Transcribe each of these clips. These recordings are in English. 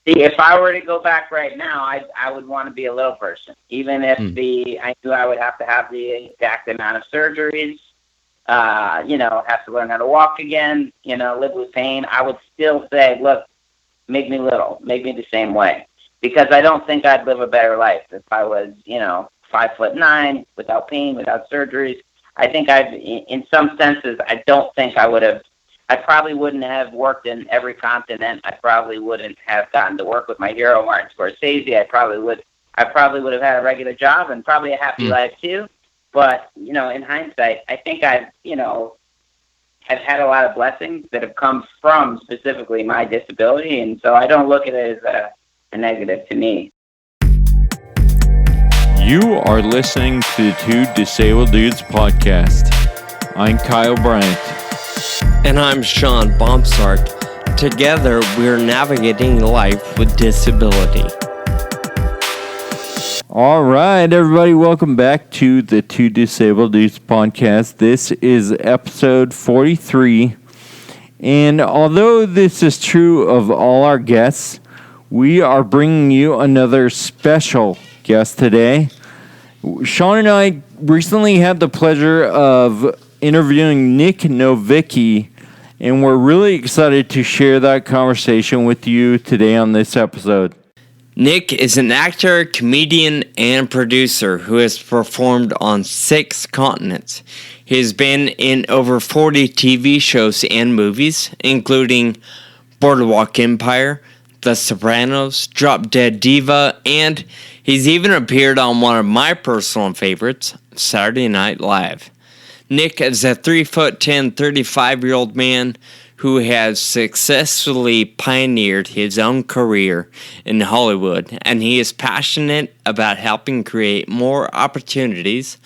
See, if I were to go back right now, I would want to be a little person, even if I knew I would have to have the exact amount of surgeries, have to learn how to walk again, live with pain. I would still say, look, make me little, make me the same way, because I don't think I'd live a better life if I was, 5'9", without pain, without surgeries. I think in some senses, I don't think I probably wouldn't have worked in every continent. I probably wouldn't have gotten to work with my hero, Martin Scorsese. I probably would have had a regular job and probably a happy life too. But, in hindsight, I think I've had a lot of blessings that have come from specifically my disability. And so I don't look at it as a negative to me. You are listening to the Two Disabled Dudes podcast. I'm Kyle Bryant. And I'm Sean Baumsart. Together, we're navigating life with disability. All right, everybody, welcome back to the Two Disabled Dudes podcast. This is episode 43. And although this is true of all our guests, we are bringing you another special guest today. Sean and I recently had the pleasure of interviewing Nic Novicki, and we're really excited to share that conversation with you today on this episode. Nic is an actor, comedian, and producer who has performed on 6 continents. He has been in over 40 TV shows and movies, including Boardwalk Empire, The Sopranos, Drop Dead Diva, and he's even appeared on one of my personal favorites, Saturday Night Live. Nic is a 3'10", 35-year-old man who has successfully pioneered his own career in Hollywood, and he is passionate about helping create more opportunities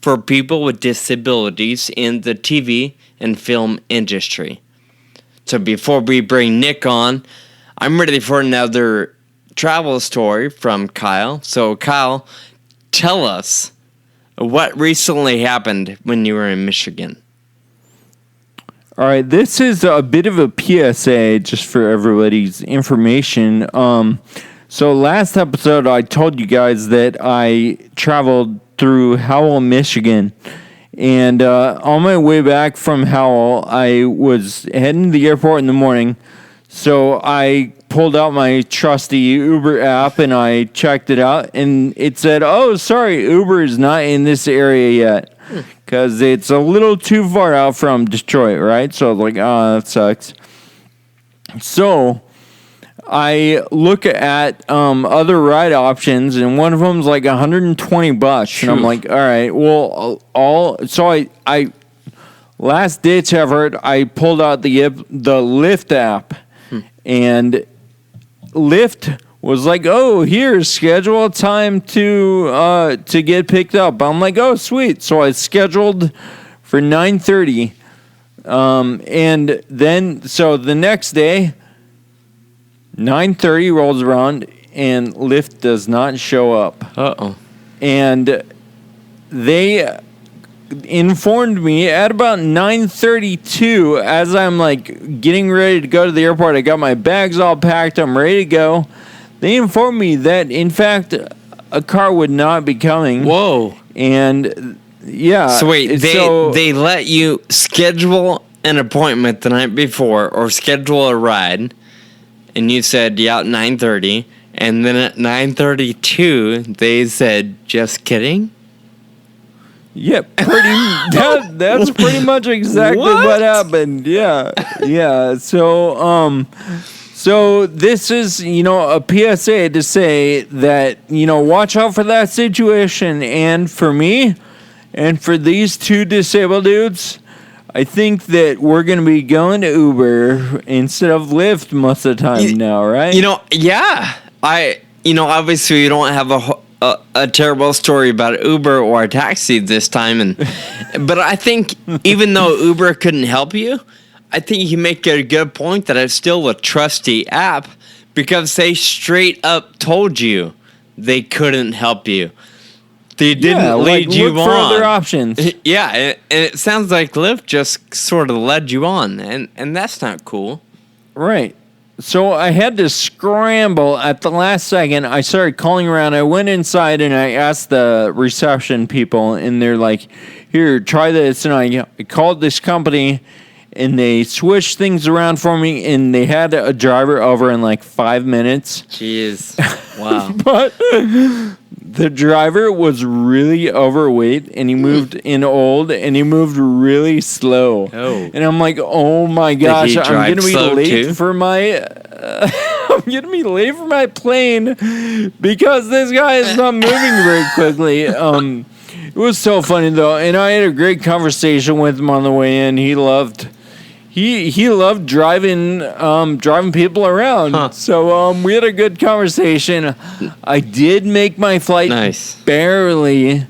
for people with disabilities in the TV and film industry. So before we bring Nic on, I'm ready for another travel story from Kyle. So Kyle, tell us, what recently happened when you were in Michigan? All right, this is a bit of a PSA just for everybody's information. So last episode, I told you guys that I traveled through Howell, Michigan. And on my way back from Howell, I was heading to the airport in the morning. So I pulled out my trusty Uber app and I checked it out, and it said, "Oh, sorry, Uber is not in this area yet because it's a little too far out from Detroit," right? So I was like, "Oh, that sucks." So I look at other ride options, and one of them's like $120, and I'm like, "All right, well, so I last ditch effort, I pulled out the Lyft app." And Lyft was like, "Oh, here, schedule a time to get picked up." I'm like, "Oh, sweet." So I scheduled for 9:30. And then, so the next day, 9:30 rolls around, and Lyft does not show up. Uh-oh. And they informed me at about 9:32 as I'm like getting ready to go to the airport. I got my bags all packed. I'm ready to go. They informed me that, in fact, a car would not be coming. Whoa. And yeah. So wait, they let you schedule an appointment the night before or schedule a ride, and you said, yeah, at 9:30. And then at 9:32, they said, "Just kidding?" Yep, that's pretty much exactly what happened. Yeah. So this is, a PSA to say that, watch out for that situation. And for me, and for these two disabled dudes, I think that we're going to be going to Uber instead of Lyft most of the time now, right? Yeah. Obviously you don't have a terrible story about Uber or a taxi this time, but I think even though Uber couldn't help you, I think you make a good point that it's still a trusty app because they straight up told you they couldn't help you. They didn't lead you on. Look for other options. Yeah, and it sounds like Lyft just sort of led you on, and that's not cool. Right. So I had to scramble at the last second. I started calling around. I went inside and I asked the reception people, and they're like, here, try this. And I called this company, and they switched things around for me, and they had a driver over in like 5 minutes. Jeez. Wow. But the driver was really overweight, and he moved in old, and he moved really slow. Oh. And I'm like, oh my gosh, I'm going to be late too? for my... I'm going to be late for my plane because this guy is not moving very quickly. It was so funny, though, and I had a great conversation with him on the way in. He loved driving people around. Huh. So we had a good conversation. I did make my flight barely,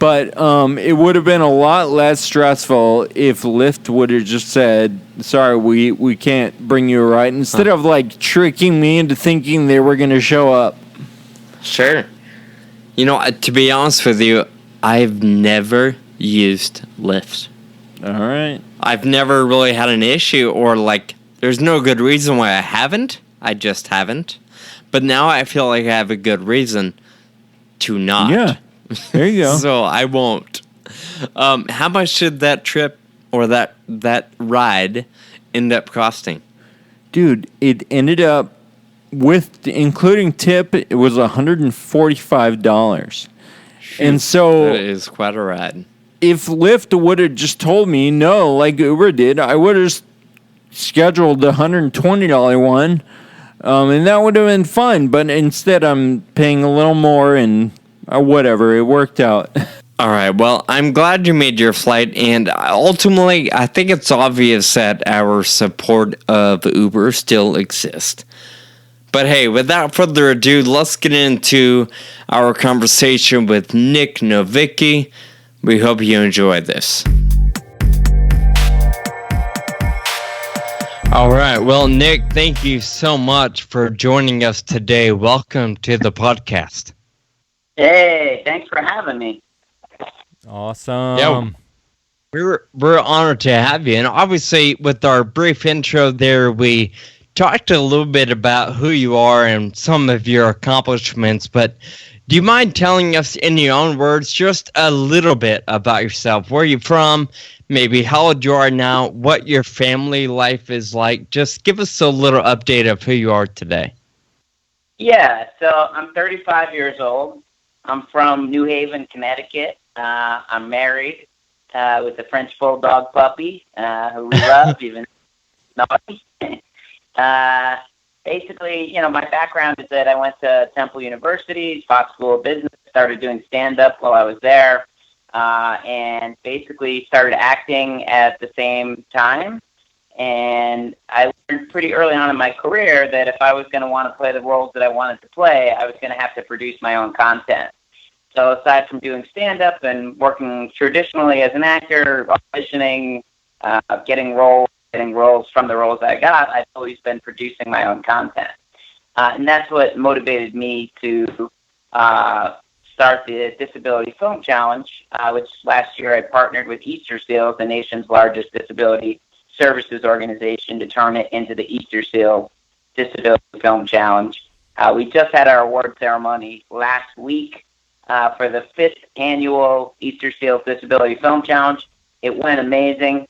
but it would have been a lot less stressful if Lyft would have just said, sorry, we can't bring you a ride, instead of like tricking me into thinking they were going to show up. Sure. You know, to be honest with you, I've never used Lyft. All right. I've never really had an issue, or like, there's no good reason why I haven't. I just haven't. But now I feel like I have a good reason to not. Yeah. There you go. So I won't. How much did that trip or that ride end up costing? Dude, it ended up with including tip, it was $145. And so that is quite a ride. If Lyft would have just told me no, like Uber did, I would have scheduled the $120 one, and that would have been fun. But instead, I'm paying a little more, and whatever. It worked out. All right. Well, I'm glad you made your flight, and ultimately, I think it's obvious that our support of Uber still exists. But hey, without further ado, let's get into our conversation with Nic Novicki. We hope you enjoy this. All right. Well, Nic, thank you so much for joining us today. Welcome to the podcast. Hey, thanks for having me. Awesome. Yeah, we're honored to have you. And obviously, with our brief intro there, we talked a little bit about who you are and some of your accomplishments, but do you mind telling us in your own words just a little bit about yourself? Where you're from, maybe how old you are now, what your family life is like? Just give us a little update of who you are today. Yeah, so I'm 35 years old. I'm from New Haven, Connecticut. I'm married with a French Bulldog puppy who we love, even naughty. Basically, my background is that I went to Temple University, Fox School of Business, started doing stand-up while I was there, and basically started acting at the same time. And I learned pretty early on in my career that if I was going to want to play the roles that I wanted to play, I was going to have to produce my own content. So aside from doing stand-up and working traditionally as an actor, auditioning, getting roles from the roles I got, I've always been producing my own content. And that's what motivated me to start the Disability Film Challenge, which last year I partnered with Easterseals, the nation's largest disability services organization, to turn it into the Easterseals Disability Film Challenge. We just had our award ceremony last week for the 5th annual Easterseals Disability Film Challenge. It went amazing.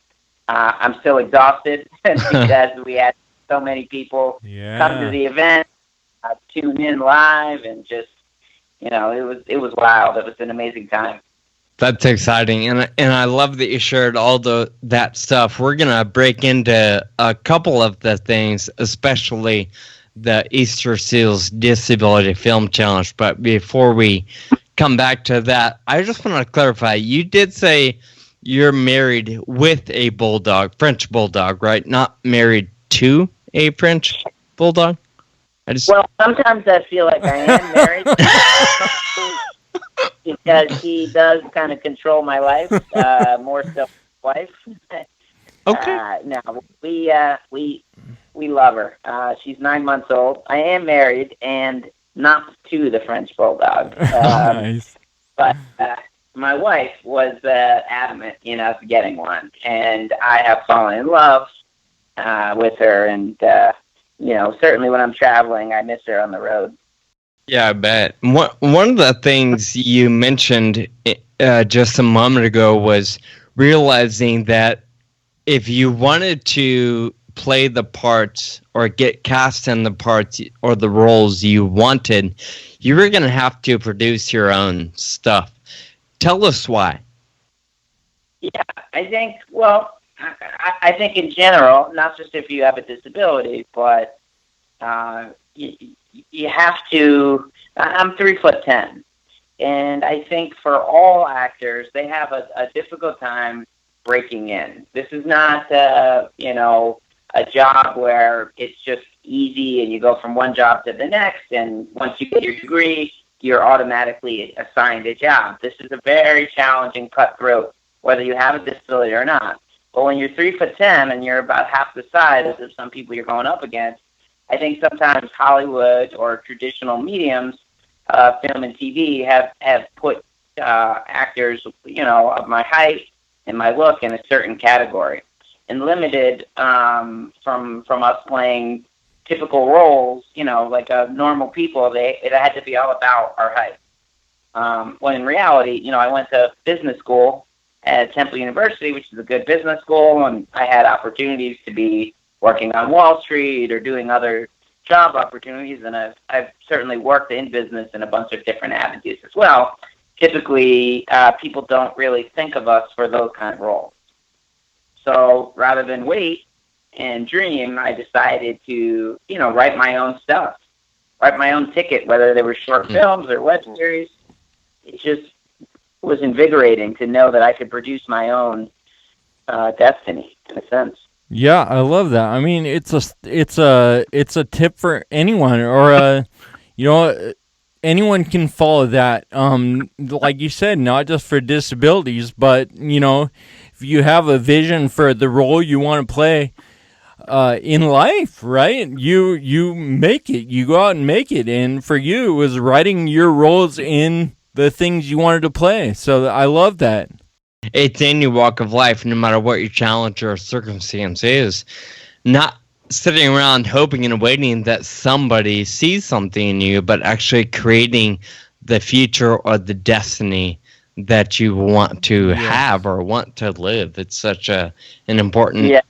I'm still exhausted because we had so many people come to the event, tune in live, and just, it was wild. It was an amazing time. That's exciting, and I love that you shared all that stuff. We're gonna break into a couple of the things, especially the Easterseals Disability Film Challenge. But before we come back to that, I just want to clarify. You did say you're married with a bulldog, French bulldog, right? Not married to a French bulldog? Well, sometimes I feel like I am married because he does kind of control my life, more so wife. Okay. No, we love her. She's 9 months old. I am married and not to the French bulldog. Nice. But my wife was adamant, getting one, and I have fallen in love with her, and certainly when I'm traveling, I miss her on the road. Yeah, I bet. One of the things you mentioned just a moment ago was realizing that if you wanted to play the parts or get cast in the parts or the roles you wanted, you were going to have to produce your own stuff. Tell us why. Yeah, I think, well, I think in general, not just if you have a disability, but you have to. I'm 3'10", and I think for all actors, they have a difficult time breaking in. This is not, a job where it's just easy and you go from one job to the next, and once you get your degree, you're automatically assigned a job. This is a very challenging cutthroat, whether you have a disability or not. But when you're 3'10" and you're about half the size of some people you're going up against, I think sometimes Hollywood or traditional mediums, film and TV, have put actors, of my height and my look in a certain category, and limited from us playing typical roles, like normal people. It had to be all about our height. When in reality, I went to business school at Temple University, which is a good business school, and I had opportunities to be working on Wall Street or doing other job opportunities, and I've certainly worked in business in a bunch of different avenues as well. Typically, people don't really think of us for those kind of roles. So rather than wait and dream, I decided to, write my own stuff, write my own ticket, whether they were short films or web series. It just was invigorating to know that I could produce my own destiny, in a sense. Yeah, I love that. I mean, it's a tip for anyone, or anyone can follow that. Like you said, not just for disabilities, but if you have a vision for the role you want to play in life, right? You make it. You go out and make it. And for you, it was writing your roles in the things you wanted to play. So I love that. It's any walk of life, no matter what your challenge or circumstance is. Not sitting around hoping and waiting that somebody sees something in you, but actually creating the future or the destiny that you want to have or want to live. It's such an important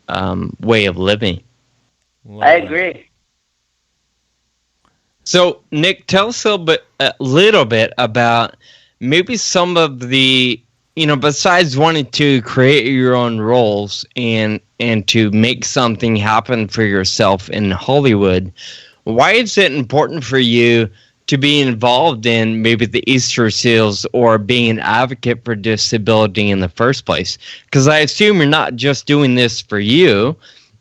way of living. I agree. So, Nic, tell us a little bit about maybe some of the, besides wanting to create your own roles and to make something happen for yourself in Hollywood, why is it important for you to be involved in maybe the Easterseals or being an advocate for disability in the first place? Because I assume you're not just doing this for you,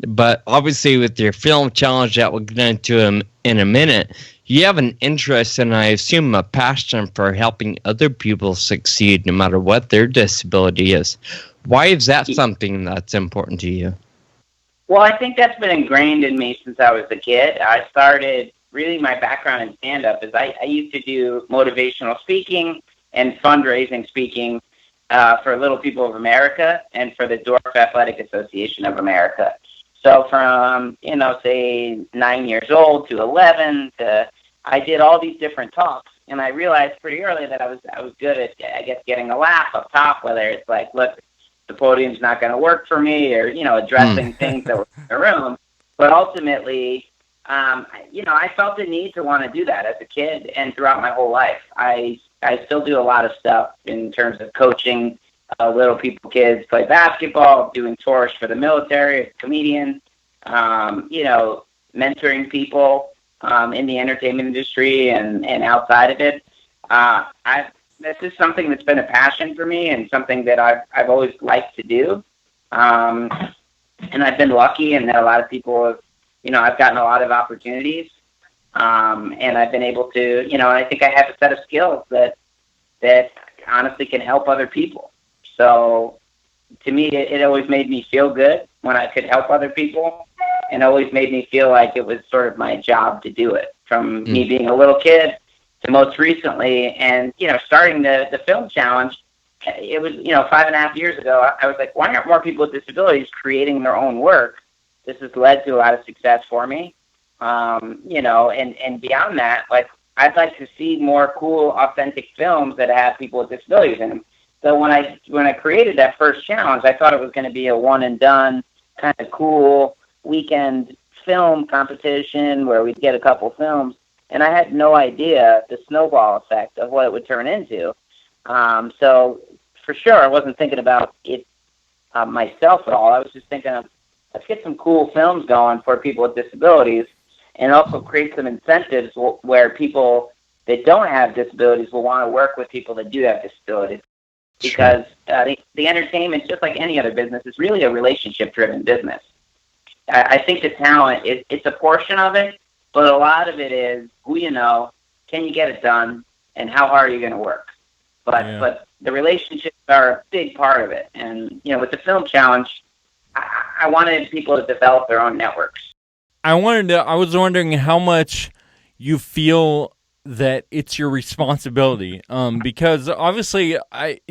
but obviously with your film challenge that we'll get into in a minute, you have an interest and I assume a passion for helping other people succeed no matter what their disability is. Why is that something that's important to you? Well, I think that's been ingrained in me since I was a kid. I started, really my background in stand-up is I used to do motivational speaking and fundraising speaking for Little People of America and for the Dwarf Athletic Association of America. So from, say 9 years old to 11 I did all these different talks, and I realized pretty early that I was good at, I guess, getting a laugh up top, whether it's like, look, the podium's not going to work for me, or, addressing things that were in the room. But ultimately, I felt the need to want to do that as a kid and throughout my whole life. I still do a lot of stuff in terms of coaching little people, kids play basketball, doing tours for the military, as a comedian, mentoring people in the entertainment industry and outside of it. This is something that's been a passion for me and something that I've always liked to do. And I've been lucky in that a lot of people have, I've gotten a lot of opportunities. And I've been able to, I think I have a set of skills that honestly can help other people. So to me, it always made me feel good when I could help other people, and always made me feel like it was sort of my job to do it, from me being a little kid to most recently. And, starting the film challenge, it was, 5.5 years ago, I was like, why aren't more people with disabilities creating their own work? This has led to a lot of success for me. and beyond that, like, I'd like to see more cool, authentic films that have people with disabilities in them. So when I created that first challenge, I thought it was going to be a one and done kind of cool weekend film competition where we'd get a couple films, and I had no idea the snowball effect of what it would turn into. So for sure, I wasn't thinking about it myself at all. I was just thinking of, let's get some cool films going for people with disabilities, and also create some incentives where people that don't have disabilities will want to work with people that do have disabilities. Because the entertainment, just like any other business, is really a relationship-driven business. I think the talent, it's a portion of it, but a lot of it is who you know, can you get it done, and how hard are you going to work. But the relationships are a big part of it. And, with the film challenge, I wanted people to develop their own networks. I was wondering how much you feel that it's your responsibility, because obviously,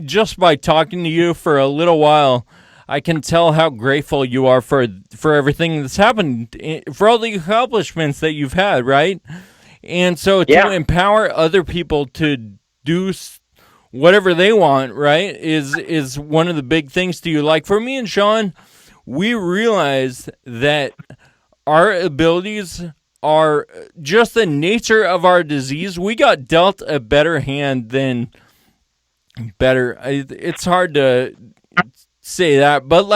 just by talking to you for a little while, I can tell how grateful you are for everything that's happened, for all the accomplishments that you've had, right? And so to empower other people to do whatever they want, right, is one of the big things to you. Like for me and Sean, we realized that our abilities are just the nature of our disease. We got dealt a better hand than better. It's hard to say that, but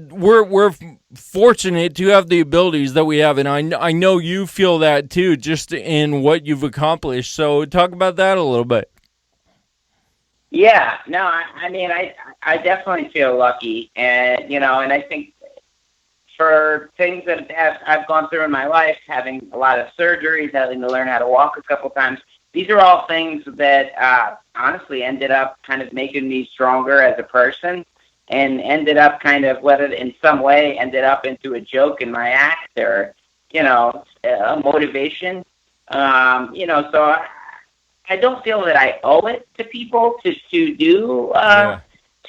we're fortunate to have the abilities that we have, and I know you feel that too, just in what you've accomplished. So talk about that a little bit. Yeah, no, I definitely feel lucky, and and I think for things that I've gone through in my life, having a lot of surgeries, having to learn how to walk a couple times, these are all things that honestly ended up kind of making me stronger as a person, and ended up kind of, whether in some way ended up into a joke in my act or, a motivation. So I don't feel that I owe it to people to do,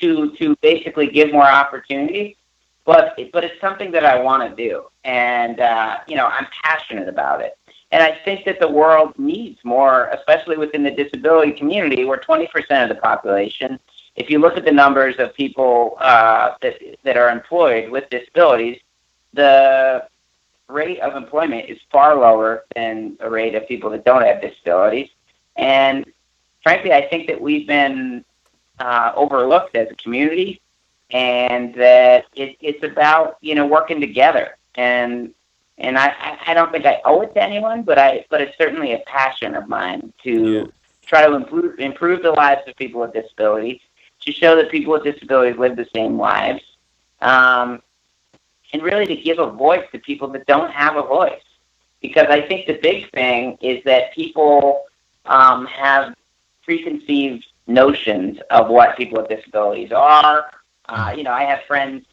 to basically give more opportunities. But it's something that I want to do, and I'm passionate about it. And I think that the world needs more, especially within the disability community. We're 20% of the population. If you look at the numbers of people that are employed with disabilities, the rate of employment is far lower than the rate of people that don't have disabilities. And frankly, I think that we've been overlooked as a community. And that it's about working together, and I don't think I owe it to anyone, but it's certainly a passion of mine to try to improve the lives of people with disabilities, to show that people with disabilities live the same lives, and really to give a voice to people that don't have a voice, because I think the big thing is that people have preconceived notions of what people with disabilities are. I have friends,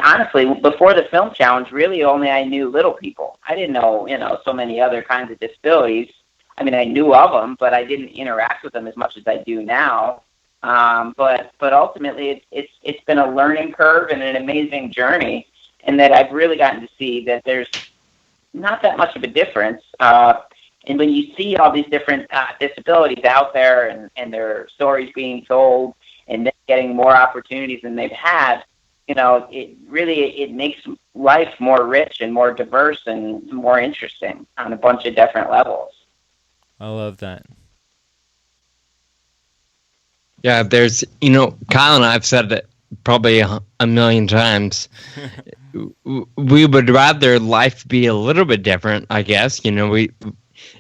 honestly, before the film challenge, really only I knew little people. I didn't know, so many other kinds of disabilities. I mean, I knew of them, but I didn't interact with them as much as I do now. But ultimately, it's been a learning curve and an amazing journey, and that I've really gotten to see that there's not that much of a difference. And when you see all these different disabilities out there and their stories being told, and then getting more opportunities than they've had, it makes life more rich and more diverse and more interesting on a bunch of different levels. I love that. Yeah, there's, Kyle and I have said it probably a million times. We would rather life be a little bit different, I guess.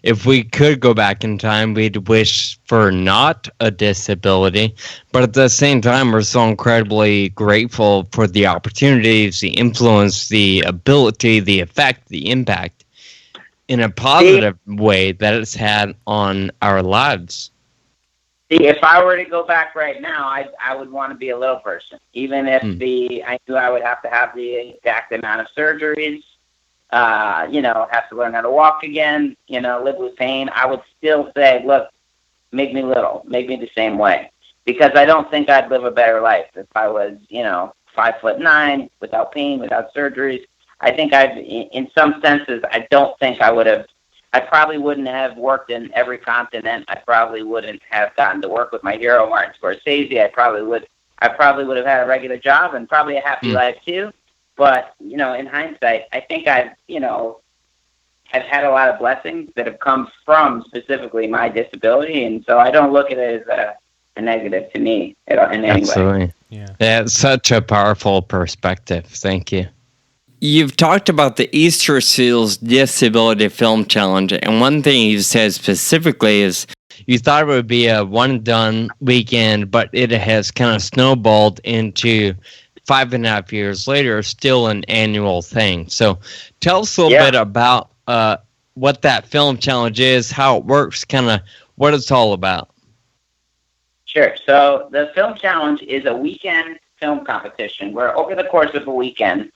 If we could go back in time, we'd wish for not a disability. But at the same time, we're so incredibly grateful for the opportunities, the influence, the ability, the effect, the impact in a positive way that it's had on our lives. See, if I were to go back right now, I would want to be a little person, even if I knew I would have to have the exact amount of surgeries. Have to learn how to walk again, live with pain. I would still say, look, make me little, make me the same way. Because I don't think I'd live a better life if I was, 5'9", without pain, without surgeries. I think in some senses, I don't think I probably wouldn't have worked in every continent. I probably wouldn't have gotten to work with my hero, Martin Scorsese. I probably would have had a regular job and probably a happy life too. But, in hindsight, I think I've had a lot of blessings that have come from specifically my disability. And so I don't look at it as a negative to me in any way. Absolutely. Yeah, it's such a powerful perspective. Thank you. You've talked about the Easterseals Disability Film Challenge, and one thing you said specifically is you thought it would be a one-and-done weekend, but it has kind of snowballed into 5.5 years later, still an annual thing. So tell us a little bit about what that film challenge is, how it works, kind of what it's all about. Sure. So the film challenge is a weekend film competition where over the course of a weekend,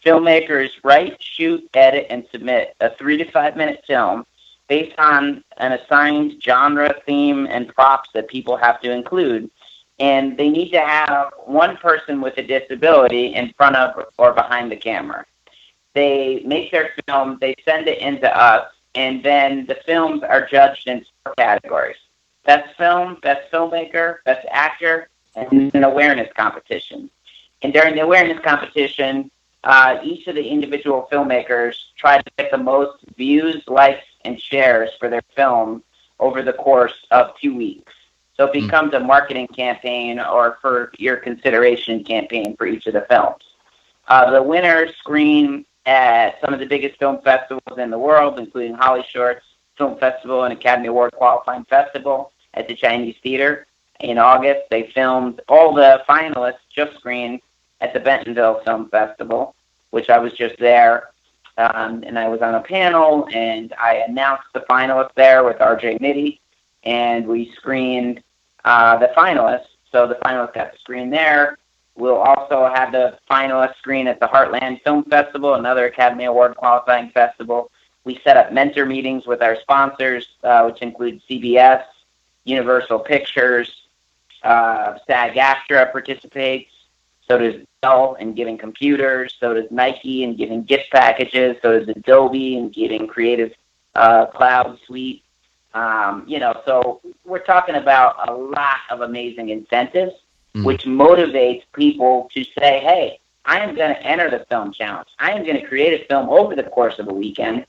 filmmakers write, shoot, edit, and submit a 3 to 5 minute film based on an assigned genre, theme, and props that people have to include. And they need to have one person with a disability in front of or behind the camera. They make their film, they send it in to us, and then the films are judged in 4 categories. Best film, best filmmaker, best actor, and an awareness competition. And during the awareness competition, each of the individual filmmakers try to get the most views, likes, and shares for their film over the course of 2 weeks. So it becomes a marketing campaign or for your consideration campaign for each of the films. The winners screen at some of the biggest film festivals in the world, including Holly Shorts Film Festival and Academy Award qualifying festival at the Chinese Theater. In August, they filmed all the finalists just screened at the Bentonville Film Festival, which I was just there, and I was on a panel, and I announced the finalists there with RJ Mitty, and we screened the finalists. So the finalists got to screen there. We'll also have the finalists screen at the Heartland Film Festival, another Academy Award qualifying festival. We set up mentor meetings with our sponsors, which include CBS, Universal Pictures, SAG-AFTRA participates. So does Dell in giving computers. So does Nike in giving gift packages. So does Adobe in giving Creative Cloud Suite. So we're talking about a lot of amazing incentives, which motivates people to say, hey, I am going to enter the film challenge. I am going to create a film over the course of a weekend,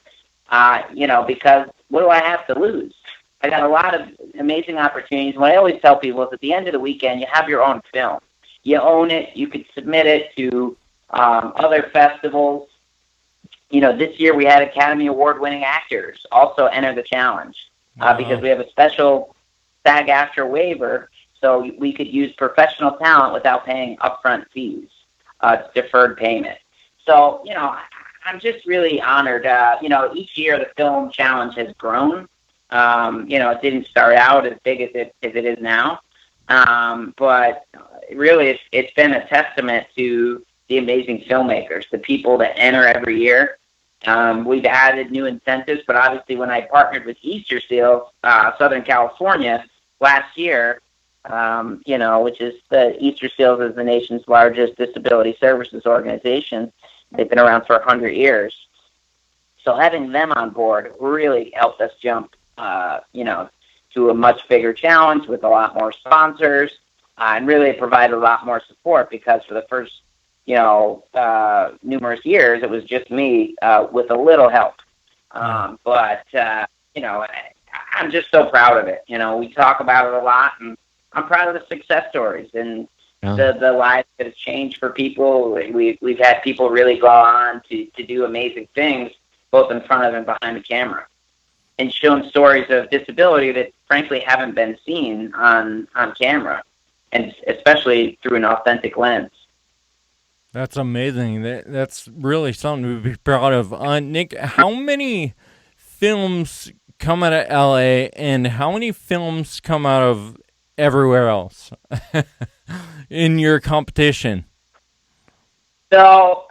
because what do I have to lose? I got a lot of amazing opportunities. What I always tell people is at the end of the weekend, you have your own film. You own it. You could submit it to other festivals. This year we had Academy Award-winning actors also enter the challenge because we have a special SAG-AFTRA waiver, so we could use professional talent without paying upfront fees. It's deferred payment. So, I'm just really honored. Each year the film challenge has grown. It didn't start out as big as it is now. But really, it's been a testament to the amazing filmmakers, the people that enter every year. We've added new incentives, but obviously when I partnered with Easterseals, Southern California, last year, which is Easterseals is the nation's largest disability services organization. They've been around for 100 years. So having them on board really helped us jump, to a much bigger challenge with a lot more sponsors, and really provided a lot more support because for the first, numerous years, it was just me with a little help. But I'm just so proud of it. We talk about it a lot, and I'm proud of the success stories and the lives that have changed for people. We've had people really go on to do amazing things, both in front of and behind the camera, and shown stories of disability that frankly haven't been seen on camera, and especially through an authentic lens. That's amazing. That's really something to be proud of. Nic, how many films come out of LA and how many films come out of everywhere else in your competition? So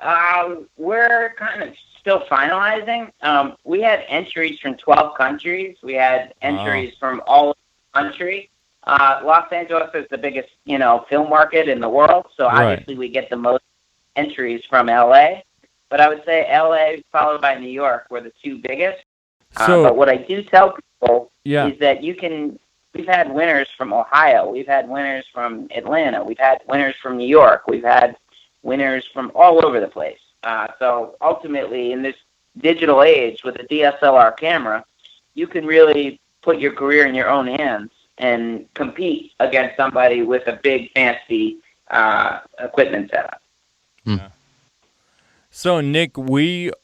we're kind of still finalizing. We had entries from 12 countries. We had entries from all over the country. Los Angeles is the biggest, film market in the world, so obviously we get the most entries from LA. but I would say LA followed by New York were the two biggest. So, but what I do tell people yeah. is that we've had winners from Ohio, we've had winners from Atlanta, we've had winners from New York, we've had winners from all over the place. So ultimately, in this digital age with a DSLR camera, you can really put your career in your own hands and compete against somebody with a big, fancy equipment setup. Yeah. So, Nick,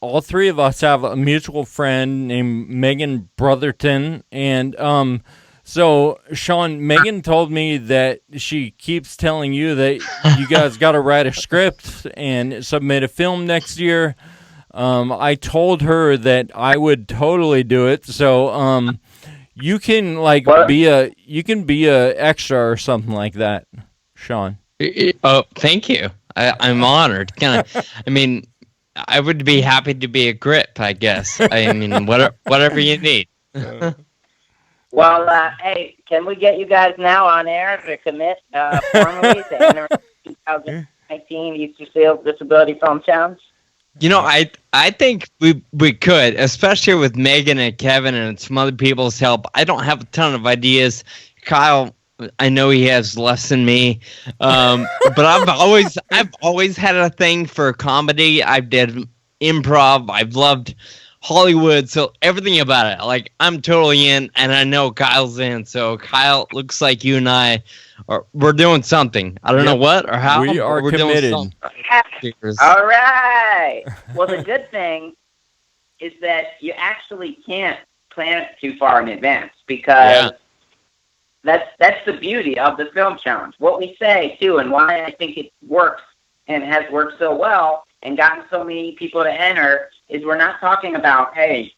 all three of us have a mutual friend named Megan Brotherton. And so, Sean, Megan told me that she keeps telling you that you guys got to write a script and submit a film next year. I told her that I would totally do it. So, you can be a extra or something like that, Sean. Oh, thank you. I'm honored. I would be happy to be a grip, I guess. I mean, whatever you need. Well, hey, can we get you guys now on air to commit formally to enter 2019 Easterseals Disability Film Challenge? I think we could, especially with Megan and Kevin and some other people's help. I don't have a ton of ideas. Kyle, I know he has less than me, but I've always had a thing for comedy. I did improv. I've loved Hollywood, so everything about it. Like, I'm totally in, and I know Kyle's in. So Kyle, looks like you and I we're doing something. I don't know what or how. We are committed. All right. Well, the good thing is that you actually can't plan it too far in advance because. That's the beauty of the film challenge. What we say, too, and why I think it works and has worked so well and gotten so many people to enter is we're not talking about, hey,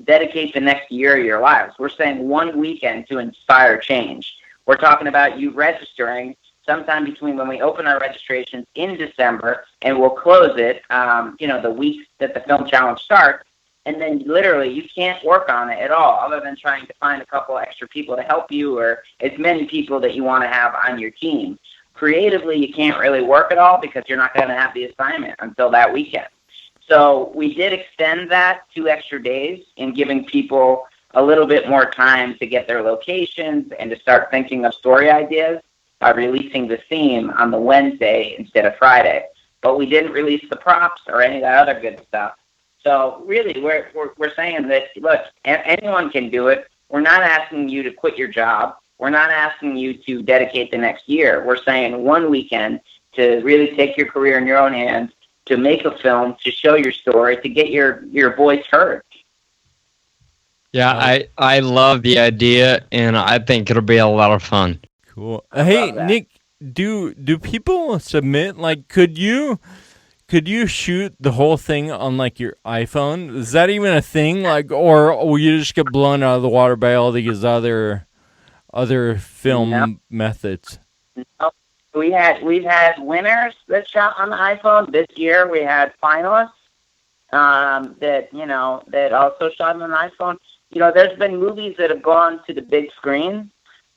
dedicate the next year of your lives. We're saying one weekend to inspire change. We're talking about you registering sometime between when we open our registrations in December and we'll close it, the week that the film challenge starts. And then literally you can't work on it at all other than trying to find a couple extra people to help you or as many people that you want to have on your team. Creatively, you can't really work at all because you're not going to have the assignment until that weekend. So we did extend that 2 extra days in giving people a little bit more time to get their locations and to start thinking of story ideas by releasing the theme on the Wednesday instead of Friday. But we didn't release the props or any of that other good stuff. So really, we're saying that, look, anyone can do it. We're not asking you to quit your job. We're not asking you to dedicate the next year. We're saying one weekend to really take your career in your own hands, to make a film, to show your story, to get your voice heard. Yeah, I love the idea, and I think it'll be a lot of fun. Cool. Hey, Nick, do people submit, could you shoot the whole thing on your iPhone? Is that even a thing? Or will you just get blown out of the water by all these other film methods? No. We've had winners that shot on the iPhone. This year we had finalists that also shot on an iPhone. There's been movies that have gone to the big screen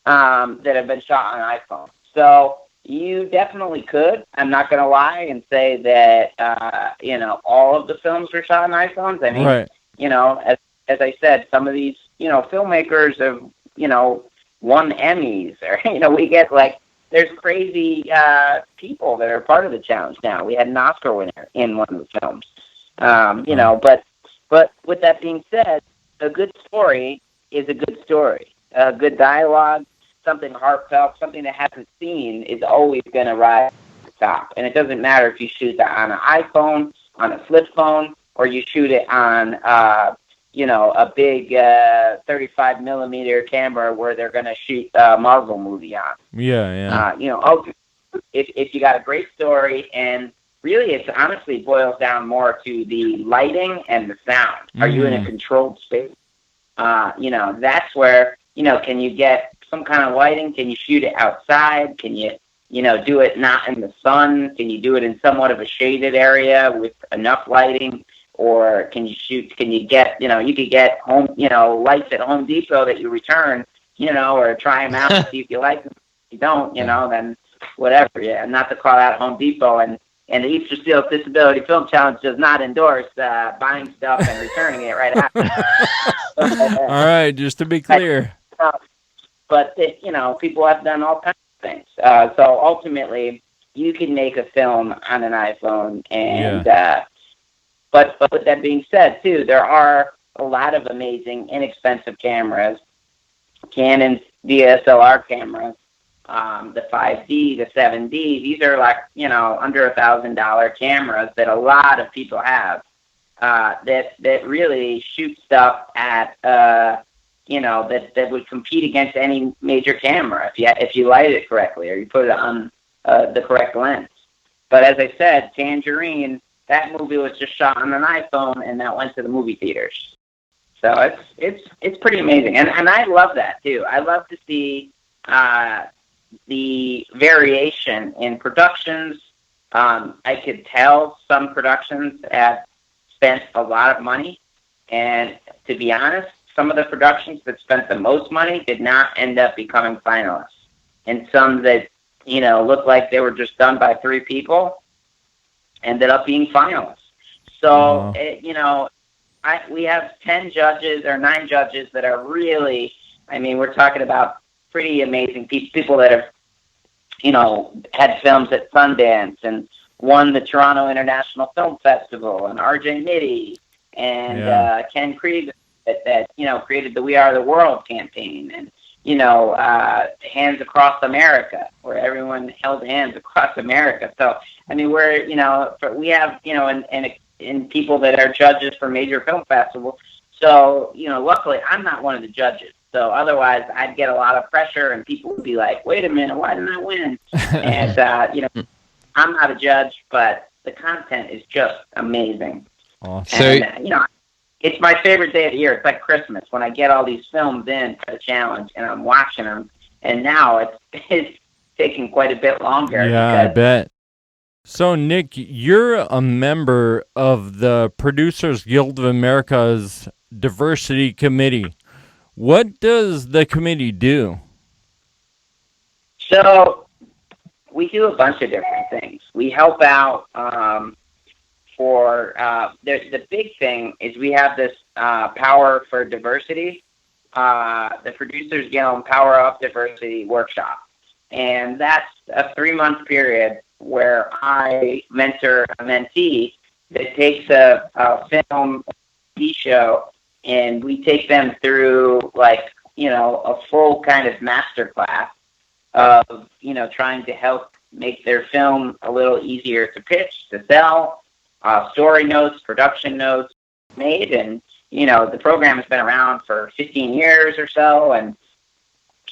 that have been shot on an iPhone. So you definitely could. I'm not going to lie and say that, all of the films were shot on iPhones. I mean, right. As I said, some of these, filmmakers have, won Emmys or, we get there's crazy people that are part of the challenge now. We had an Oscar winner in one of the films, but with that being said, a good story is a good story. A good dialogue, something heartfelt, something that hasn't seen is always going to rise to the top. And it doesn't matter if you shoot that on an iPhone, on a flip phone, or you shoot it on, a big 35 millimeter camera where they're going to shoot a Marvel movie on. Yeah. If you got a great story, and really it honestly boils down more to the lighting and the sound. Are you in a controlled space? That's where, can you get some kind of lighting? Can you shoot it outside? Can you, do it not in the sun? Can you do it in somewhat of a shaded area with enough lighting? Or can you get, you could get home, lights at Home Depot that you return, or try them out and see if you like them. If you don't, then whatever. Yeah, not to call out Home Depot and And the Easterseals Disability Film Challenge does not endorse buying stuff and returning it right after. All right, just to be clear. But people have done all kinds of things. So ultimately, you can make a film on an iPhone, and but with that being said, too, there are a lot of amazing, inexpensive cameras. Canon's DSLR cameras, the 5D, the 7D. These are like under $1,000 cameras that a lot of people have. That really shoot stuff at that would compete against any major camera if you light it correctly or you put it on the correct lens. But as I said, Tangerine, that movie was just shot on an iPhone and that went to the movie theaters. So it's pretty amazing, and I love that too. I love to see the variation in productions. I could tell some productions have spent a lot of money, and to be honest, some of the productions that spent the most money did not end up becoming finalists, and some that looked like they were just done by 3 people ended up being finalists. So we have 10 judges or 9 judges that are really, we're talking about pretty amazing people that have, had films at Sundance and won the Toronto International Film Festival, and RJ Mitty and Ken Krieg that created the We Are the World campaign, and Hands Across America, where everyone held hands across America. So we have and people that are judges for major film festivals. So luckily I'm not one of the judges. So otherwise I'd get a lot of pressure, and people would be like, "Wait a minute, why didn't I win?" And I'm not a judge, but the content is just amazing. Awesome. And it's my favorite day of the year. It's like Christmas when I get all these films in for the challenge and I'm watching them. And now it's taking quite a bit longer. Yeah, I bet. So, Nic, you're a member of the Producers Guild of America's Diversity Committee. What does the committee do? So, we do a bunch of different things. We help out the big thing is we have this Power for Diversity, the Producers Guild Power Up Diversity workshop. And that's a 3-month period where I mentor a mentee that takes a film TV show, and we take them through a full kind of master class of trying to help make their film a little easier to pitch, to sell, story notes, production notes made. And the program has been around for 15 years or so, and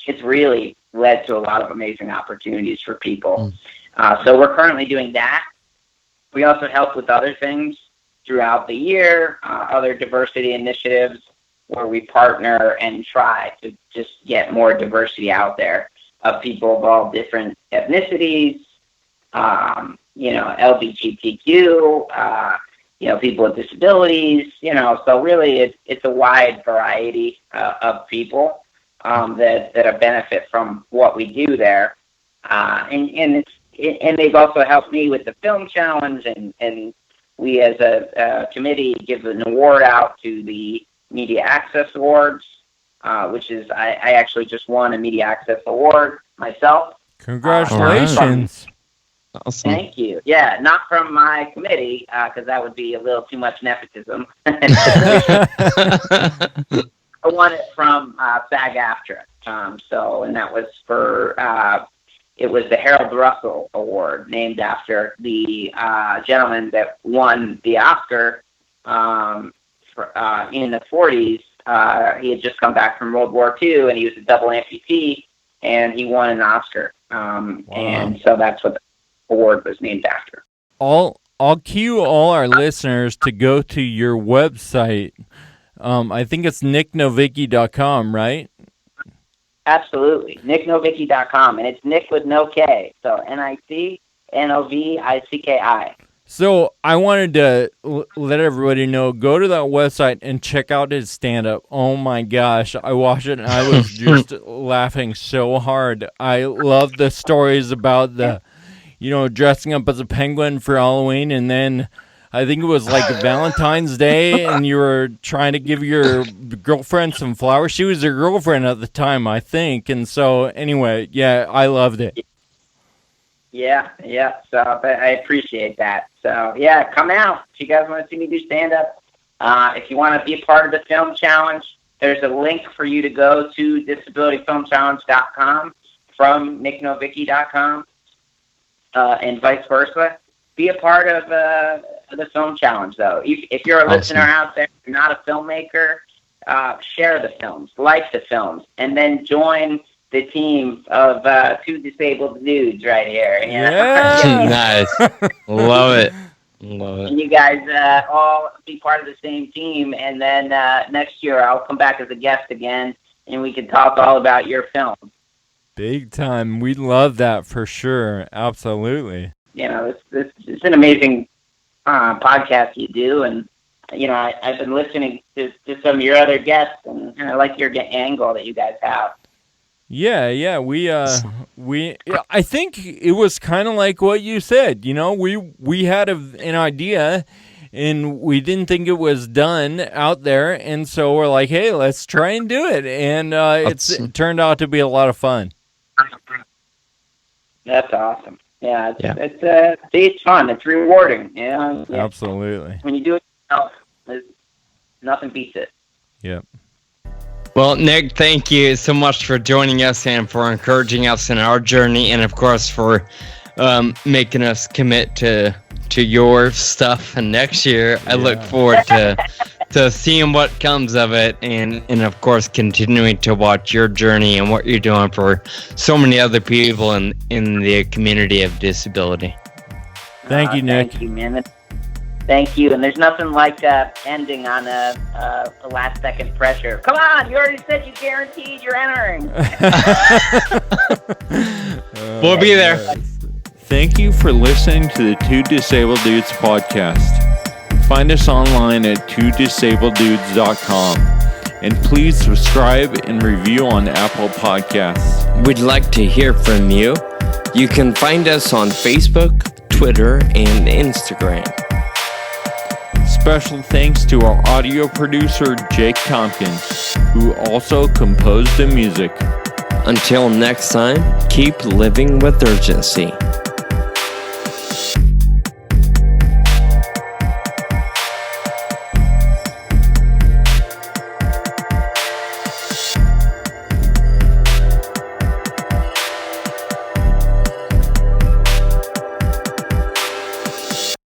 it's really led to a lot of amazing opportunities for people. So we're currently doing that. We also help with other things throughout the year, other diversity initiatives where we partner and try to just get more diversity out there of people of all different ethnicities, LGBTQ, people with disabilities, so really it's a wide variety of people that benefit from what we do there. And they've also helped me with the film challenge, and we as a committee give an award out to the Media Access Awards, which is, I actually just won a Media Access Award myself. Congratulations. Awesome. Thank you. Yeah, not from my committee, because that would be a little too much nepotism. I won it from SAG-AFTRA. And that was for, it was the Harold Russell Award, named after the gentleman that won the Oscar in the 40s. He had just come back from World War II, and he was a double amputee, and he won an Oscar. Wow. And so that's what the award was named after. I'll cue all our listeners to go to your website. I think it's nicnovicki.com, right? Absolutely. NicNovicki.com. And it's Nic with no K. So NICNOVICKI. So I wanted to let everybody know, go to that website and check out his stand-up. Oh my gosh, I watched it and I was just laughing so hard. I love the stories about dressing up as a penguin for Halloween, and then I think it was like Valentine's Day, and you were trying to give your girlfriend some flowers. She was your girlfriend at the time, I think. And so, anyway, yeah, I loved it. Yeah. So I appreciate that. So, yeah, come out. If you guys want to see me do stand-up, if you want to be a part of the film challenge, there's a link for you to go to disabilityfilmchallenge.com from nicnovicki.com, and vice versa. Be a part of the film challenge, though. If you're a listener out there, you're not a filmmaker, share the films, like the films, and then join the team of two disabled dudes right here. Yeah. Nice. Love it. And you guys all be part of the same team, and then next year I'll come back as a guest again, and we can talk all about your film. Big time. We love that for sure. Absolutely. It's an amazing podcast you do, and I've been listening to some of your other guests, and I like your angle that you guys have. Yeah, we I think it was kind of like what you said. We had an idea, and we didn't think it was done out there, and so we're like, hey, let's try and do it, and it turned out to be a lot of fun. That's awesome. Yeah, it's fun. It's rewarding. Absolutely. When you do it yourself, nothing beats it. Yep. Well, Nic, thank you so much for joining us and for encouraging us in our journey, and of course for making us commit to your stuff. And next year, I look forward to seeing what comes of it, and of course continuing to watch your journey and what you're doing for so many other people in the community of disability. Thank you, Nic. Thank you, man. Thank you. And there's nothing like ending on a last-second pressure. Come on, you already said you guaranteed you're entering. We'll be there. Thank you for listening to the Two Disabled Dudes podcast. Find us online at twodisableddudes.com. And please subscribe and review on Apple Podcasts. We'd like to hear from you. You can find us on Facebook, Twitter, and Instagram. Special thanks to our audio producer, Jake Tompkins, who also composed the music. Until next time, keep living with urgency.